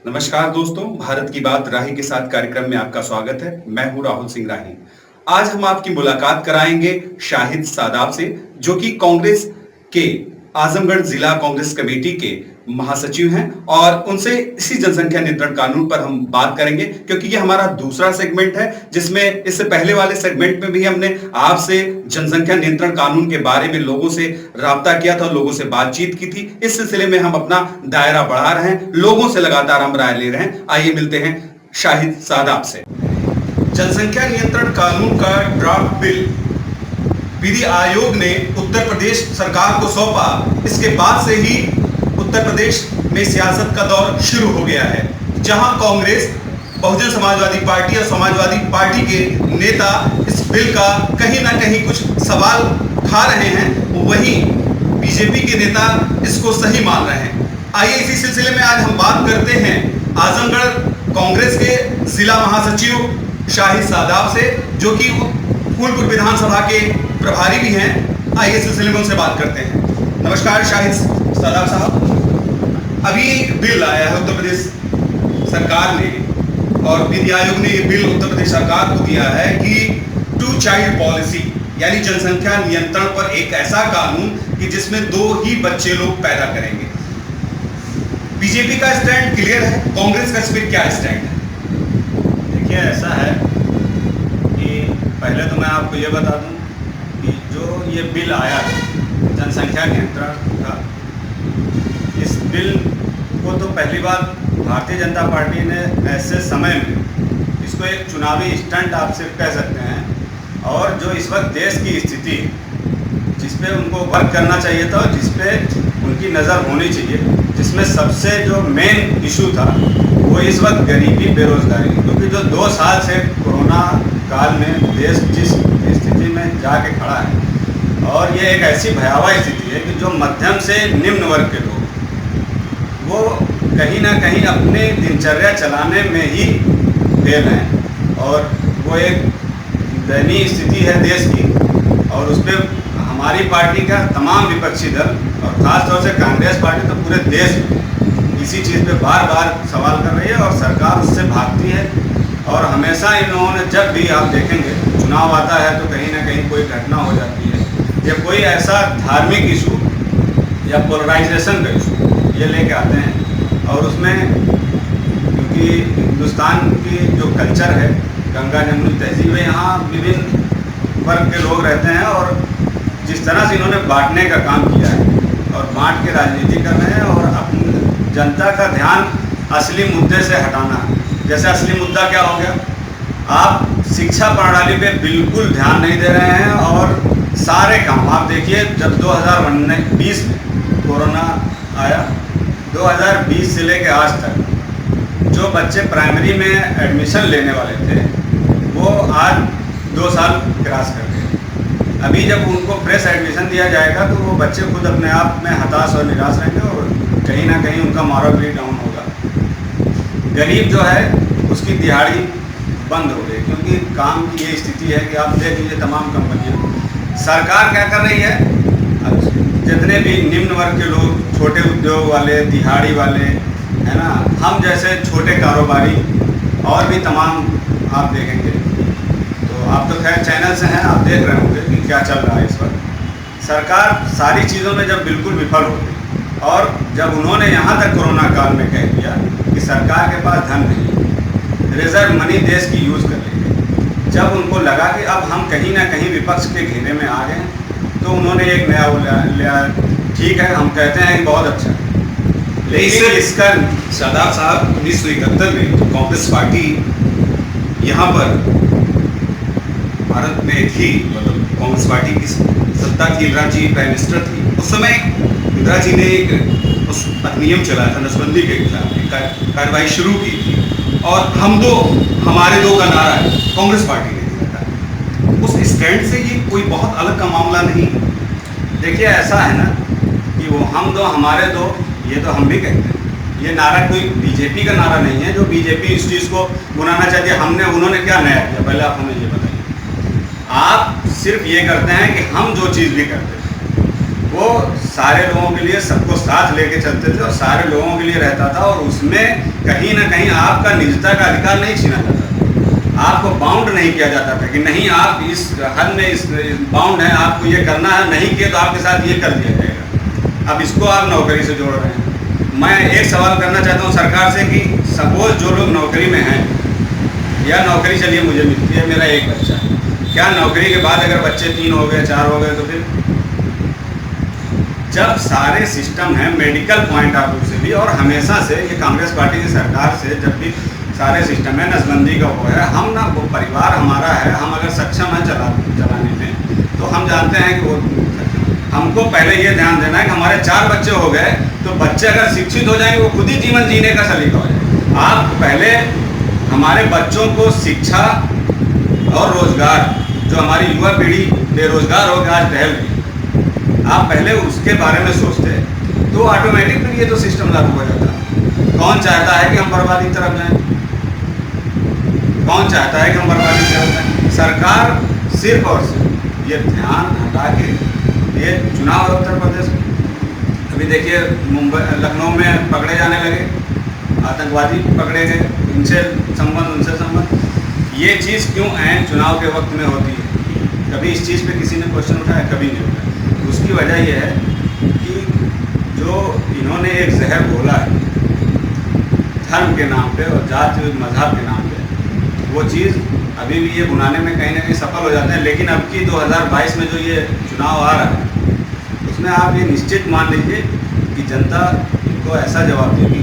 नमस्कार दोस्तों, भारत की बात राही के साथ कार्यक्रम में आपका स्वागत है। मैं हूं राहुल सिंह राही। आज हम आपकी मुलाकात कराएंगे शाहिद सादाब से, जो कि कांग्रेस के आजमगढ़ जिला कांग्रेस कमेटी के महासचिव हैं और उनसे इसी जनसंख्या नियंत्रण कानून पर हम बात करेंगे, क्योंकि ये हमारा दूसरा सेगमेंट है, जिसमें इससे पहले वाले सेगमेंट में भी हमने आपसे जनसंख्या नियंत्रण कानून के बारे में लोगों से राब्ता किया था, लोगों से बातचीत की थी। इस सिलसिले में हम अपना दायरा बढ़ा रहे हैं, लोगों से लगातार हम राय ले रहे हैं। आइए मिलते हैं शाहिद सादाब से। जनसंख्या नियंत्रण कानून का ड्राफ्ट बिल विधि आयोग ने उत्तर प्रदेश सरकार को सौंपा। इसके बाद से ही उत्तर प्रदेश में सियासत का दौर शुरू हो गया है, जहां कांग्रेस, बहुजन समाजवादी पार्टी और समाजवादी पार्टी के नेता इस बिल का कहीं ना कहीं कुछ सवाल उठा रहे हैं, वहीं बीजेपी के नेता इसको सही मान रहे हैं। आइए इसी सिलसिले में आज हम बात करते हैं आजमगढ़ कांग्रेस के जिला महासचिव शाहिद सादाब से, जो कि फूलपुर विधानसभा के प्रभारी भी हैं। आइए इस सिलसिले में उनसे बात करते हैं। नमस्कार शाहिद सादाब साहब, अभी एक बिल आया है उत्तर प्रदेश सरकार ने, और विधि आयोग ने ये बिल उत्तर प्रदेश सरकार को दिया है कि 2 चाइल्ड पॉलिसी, यानी जनसंख्या नियंत्रण पर एक ऐसा कानून कि जिसमें 2 ही बच्चे लोग पैदा करेंगे। बीजेपी का स्टैंड क्लियर है, कांग्रेस का इस पर क्या स्टैंड है? देखिए, ऐसा है कि पहले तो मैं आपको ये बता दूं कि जो ये बिल आया जनसंख्या नियंत्रण का, इस बिल को तो पहली बार भारतीय जनता पार्टी ने ऐसे समय में इसको एक चुनावी स्टंट आप सिर्फ कह सकते हैं, और जो इस वक्त देश की स्थिति जिस पे उनको वर्क करना चाहिए था और जिस पे उनकी नज़र होनी चाहिए, जिसमें सबसे जो मेन इशू था वो इस वक्त गरीबी, बेरोजगारी, क्योंकि जो 2 साल से कोरोना काल में देश जिस स्थिति में जाके खड़ा है, और ये एक ऐसी भयावह स्थिति है कि जो मध्यम से निम्न वर्ग के लोग वो कहीं ना कहीं अपने दिनचर्या चलाने में ही फेल हैं, और वो एक दयनीय स्थिति है देश की। और उस पर हमारी पार्टी का तमाम विपक्षी दल और ख़ास तौर से कांग्रेस पार्टी तो पूरे देश में इसी चीज़ पे बार बार सवाल कर रही है, और सरकार उससे भागती है। और हमेशा इन लोगों ने, जब भी आप देखेंगे चुनाव आता है तो कहीं ना कहीं कोई घटना हो जाती है या कोई ऐसा धार्मिक इशू या पोलराइजेशन का इशू ये लेके आते हैं, और उसमें क्योंकि हिंदुस्तान की जो कल्चर है, गंगा जमुनी तहजीब है, यहाँ विभिन्न वर्ग के लोग रहते हैं, और जिस तरह से इन्होंने बांटने का काम किया है और बांट के राजनीति कर रहे हैं और अपनी जनता का ध्यान असली मुद्दे से हटाना। जैसे असली मुद्दा क्या हो गया, आप शिक्षा प्रणाली पे बिल्कुल ध्यान नहीं दे रहे हैं, और सारे काम आप देखिए, जब 2020 में कोरोना आया, 2020 से लेकर आज तक जो बच्चे प्राइमरी में एडमिशन लेने वाले थे वो आज 2 साल क्रॉस कर गए। अभी जब उनको फ्रेश एडमिशन दिया जाएगा तो वो बच्चे खुद अपने आप में हताश और निराश रहेंगे, और कहीं ना कहीं उनका मॉरल भी डाउन होगा। गरीब जो है उसकी दिहाड़ी बंद हो गई, क्योंकि काम की ये स्थिति है कि आप देख लीजिए तमाम कंपनियां, सरकार क्या कर रही है, जितने भी निम्न वर्ग के लोग, छोटे उद्योग वाले, दिहाड़ी वाले, है ना, हम जैसे छोटे कारोबारी और भी तमाम आप देखेंगे, तो आप तो खैर चैनल से हैं, आप देख रहे होंगे कि क्या चल रहा है इस वक्त। सरकार सारी चीज़ों में जब बिल्कुल विफल हो गई, और जब उन्होंने यहाँ तक कोरोना काल में कह दिया कि सरकार के पास धन नहीं, रिजर्व मनी देश की यूज़ कर लेंगे, जब उनको लगा कि अब हम कहीं ना कहीं विपक्ष के घेरे में आ गए, तो उन्होंने एक नया लिया। ठीक है, हम कहते हैं कि बहुत अच्छा, लेकिन इसका सादाब साहब 1971 में तो कांग्रेस पार्टी यहाँ पर भारत में थी, मतलब कांग्रेस पार्टी की सत्ता थी, इंदिरा जी प्राइम मिनिस्टर थी उस समय। इंदिरा जी ने एक उस अधिनियम चलाया था, नसबंदी के खिलाफ कार्रवाई शुरू की थी, और हम दो हमारे दो का नारा है कांग्रेस पार्टी ने दिया था। उस स्टैंड से ये कोई बहुत अलग का मामला नहीं। देखिए, ऐसा है ना कि वो हम दो हमारे दो, ये तो हम भी कहते हैं, ये नारा कोई बीजेपी का नारा नहीं है जो बीजेपी इस चीज़ को बुलाना चाहती है। उन्होंने क्या नया किया, पहले आप हमें ये बताइए। आप सिर्फ ये करते हैं कि हम जो चीज़ भी करते हैं वो सारे लोगों के लिए सबको साथ लेके चलते थे और सारे लोगों के लिए रहता था, और उसमें कहीं ना कहीं आपका निजता का अधिकार नहीं छीना जाता था, आपको बाउंड नहीं किया जाता था कि नहीं आप इस हद में इस बाउंड है, आपको ये करना है, नहीं किया तो आपके साथ ये कर दिया जाएगा। अब इसको आप नौकरी से जोड़ रहे हैं। मैं एक सवाल करना चाहता हूँ सरकार से कि सपोज जो लोग नौकरी में हैं, या नौकरी चलिए मुझे मिलती है, मेरा एक बच्चा है, क्या नौकरी के बाद अगर बच्चे 3 हो गए 4 हो गए तो फिर जब सारे सिस्टम है मेडिकल पॉइंट ऑफ व्यू से भी, और हमेशा से ये कांग्रेस पार्टी की सरकार से जब भी सारे सिस्टम है, नसबंदी का वो है, हम ना वो परिवार हमारा है, हम अगर सक्षम है चलाने में तो हम जानते हैं कि वो हमको पहले ये ध्यान देना है कि हमारे 4 बच्चे हो गए तो बच्चे अगर शिक्षित हो जाएंगे वो खुद ही जीवन जीने का सलीका हो जाए। आप पहले हमारे बच्चों को शिक्षा और रोजगार, जो हमारी युवा पीढ़ी बेरोजगार होकर आज टहल रही, आप पहले उसके बारे में सोचते हैं तो ऑटोमेटिकली ये तो सिस्टम लागू हो जाता है। कौन चाहता है कि हम बर्बादी की तरफ जाएं? कौन चाहता है कि हम बर्बादी की तरफ जाएं? सरकार सिर्फ और सिर्फ ये ध्यान हटा के, ये चुनाव है उत्तर प्रदेश में, अभी देखिए मुंबई लखनऊ में पकड़े जाने लगे, आतंकवादी पकड़े गए, इनसे संबंध उनसे संबंध। ये चीज़ क्यों ऐन चुनाव के वक्त में होती है? कभी इस चीज़ पे किसी ने क्वेश्चन उठाया? कभी नहीं उठाया। उसकी वजह यह है कि जो इन्होंने एक जहर घोला है धर्म के नाम पे और जाति मजहब के नाम पे, वो चीज़ अभी भी ये बुनाने में कहीं ना कहीं सफल हो जाते हैं। लेकिन अब की 2022 में जो ये चुनाव आ रहा है उसमें आप ये निश्चित मान लीजिए कि जनता इनको ऐसा जवाब देगी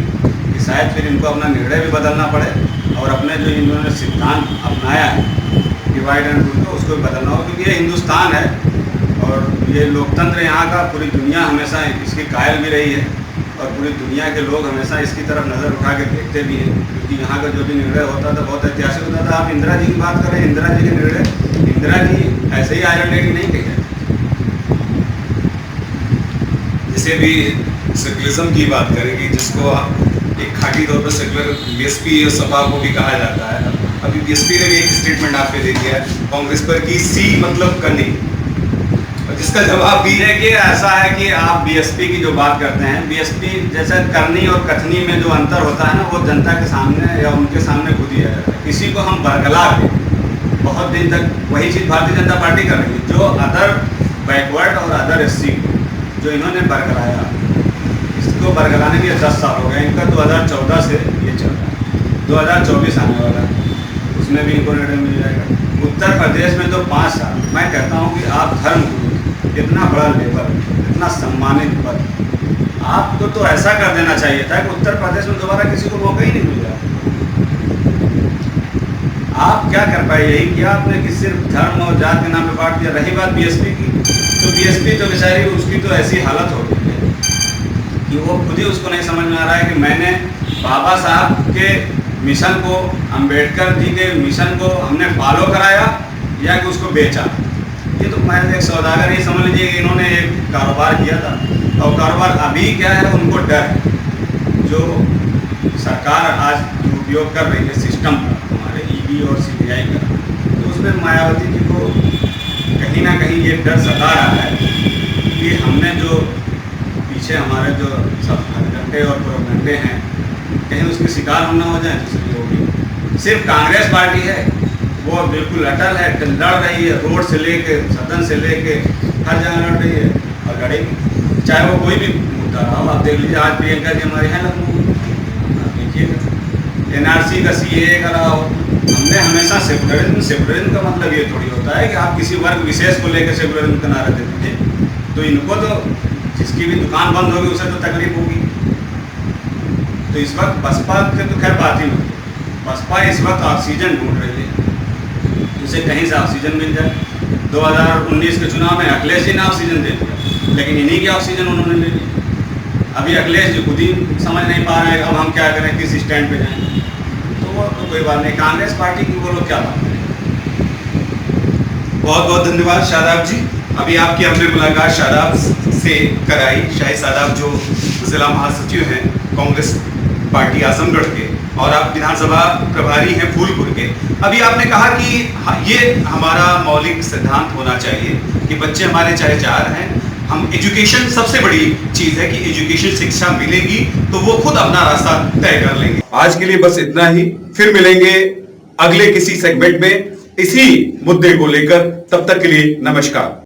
कि शायद फिर इनको अपना निर्णय भी बदलना पड़े, और अपने जो इन्होंने सिद्धांत अपनाया है डिवाइड एंड रूल का, उसको भी बदलना हो, क्योंकि ये हिंदुस्तान है और ये लोकतंत्र यहाँ का पूरी दुनिया हमेशा इसकी कायल भी रही है, और पूरी दुनिया के लोग हमेशा इसकी तरफ नज़र उठा के देखते भी हैं, क्योंकि यहाँ का जो भी निर्णय होता था बहुत ऐतिहासिक होता था। आप इंदिरा जी की बात करें, इंदिरा जी के निर्णय, इंदिरा जी ऐसे ही आयरन लेडी नहीं कही जाती। जैसे भी सेकुलरिज्म की बात करेंगे, जिसको एक खाटी तौर पर सेकुलर बीएसपी और सपा को भी कहा जाता है, अभी बीएसपी ने भी एक स्टेटमेंट आप पे दे दिया है कांग्रेस पर कि सी मतलब करनी, और जिसका जवाब भी देखिए ऐसा है कि आप बीएसपी की जो बात करते हैं, बीएसपी जैसे करनी और कथनी में जो अंतर होता है ना, वो जनता के सामने या उनके सामने खुद ही आ जाता है। किसी को हम बरगला के बहुत दिन तक वही चीज़ भारतीय जनता पार्टी कर रही है, जो अदर बैकवर्ड और अदर एससी जो इन्होंने बरगलाया, इसको बरगलाने के 10 साल हो गए इनका। 2014 से ये चल रहा है, 2024 आने वाला है, उसमें भी इनको निर्णय मिल जाएगा। उत्तर प्रदेश में तो 5 साल, मैं कहता हूँ कि आप धर्म गुरु, इतना बड़ा लेवल, इतना सम्मानित पद, आपको तो ऐसा कर देना चाहिए था कि उत्तर प्रदेश में दोबारा किसी को मौका ही नहीं मिल रहा। आप क्या कर पाए? यही किया आपने कि सिर्फ धर्म और जात के नाम पे बांट दिया। रही बात बीएसपी की, तो बीएसपी तो बेचारी, उसकी तो ऐसी हालत हो गई है कि वो खुद ही उसको नहीं समझ में आ रहा है कि मैंने बाबा साहब के मिशन को, अंबेडकर जी के मिशन को हमने फॉलो कराया या कि उसको बेचा। ये तो मैं एक सौदागर ही समझ लीजिए कि इन्होंने एक कारोबार किया था, और कारोबार अभी क्या है, उनको डर है जो सरकार आज उपयोग कर रही है सिस्टम का, हमारे ईडी और सीबीआई का, तो उसमें मायावती जी को कहीं ना कहीं ये डर सता रहा है कि हमने जो पीछे हमारे जो सब घंटे और प्रोपेगेंडे हैं, कहीं उसके शिकार हम ना हो जाए। तो इसलिए वो भी सिर्फ कांग्रेस पार्टी है, वो बिल्कुल अटल है, लड़ रही है, रोड से लेके सदन से लेके हर जगह लड़ रही है और लड़ेगी, चाहे वो कोई भी मुद्दा रहा। आप देख लीजिए आज प्रियंका जी हमारे हैं लखनऊ, देखिएगा एनआरसी का सीए का रहा हो। हमने हमेशा सेकुलरिज्म का मतलब ये थोड़ी होता है कि आप किसी वर्ग विशेष को लेकर सेकुलरिज्म का नारा देते थे, तो इनको तो जिसकी भी दुकान बंद होगी उसे तो तकलीफ होगी। तो इस वक्त बसपा के तो खैर बात ही नहीं, बसपा इस वक्त ऑक्सीजन ढूंढ रही है, उसे कहीं से ऑक्सीजन मिल जाए। 2019 के चुनाव में अखिलेश जी ने ऑक्सीजन दे दिया, लेकिन इन्हीं की ऑक्सीजन उन्होंने ले ली। अभी अखिलेश जी खुद ही समझ नहीं पा रहे अब हम क्या करें, किस स्टैंड पे जाएं। तो वो तो कोई बात नहीं, कांग्रेस पार्टी की वो लोग क्या बात करें। बहुत बहुत धन्यवाद शादाब जी। अभी आपकी हमने मुलाकात शादाब से कराई। शाहिद शादाब जो जिला महासचिव हैं कांग्रेस पार्टी आजमगढ़ के, और आप विधानसभा प्रभारी हैं फूलपुर के। अभी आपने कहा कि ये हमारा मौलिक सिद्धांत होना चाहिए कि बच्चे हमारे चाहे 4 हैं, हम एजुकेशन सबसे बड़ी चीज है कि एजुकेशन शिक्षा मिलेगी तो वो खुद अपना रास्ता तय कर लेंगे। आज के लिए बस इतना ही, फिर मिलेंगे अगले किसी सेगमेंट में इसी मुद्दे को लेकर। तब तक के लिए नमस्कार।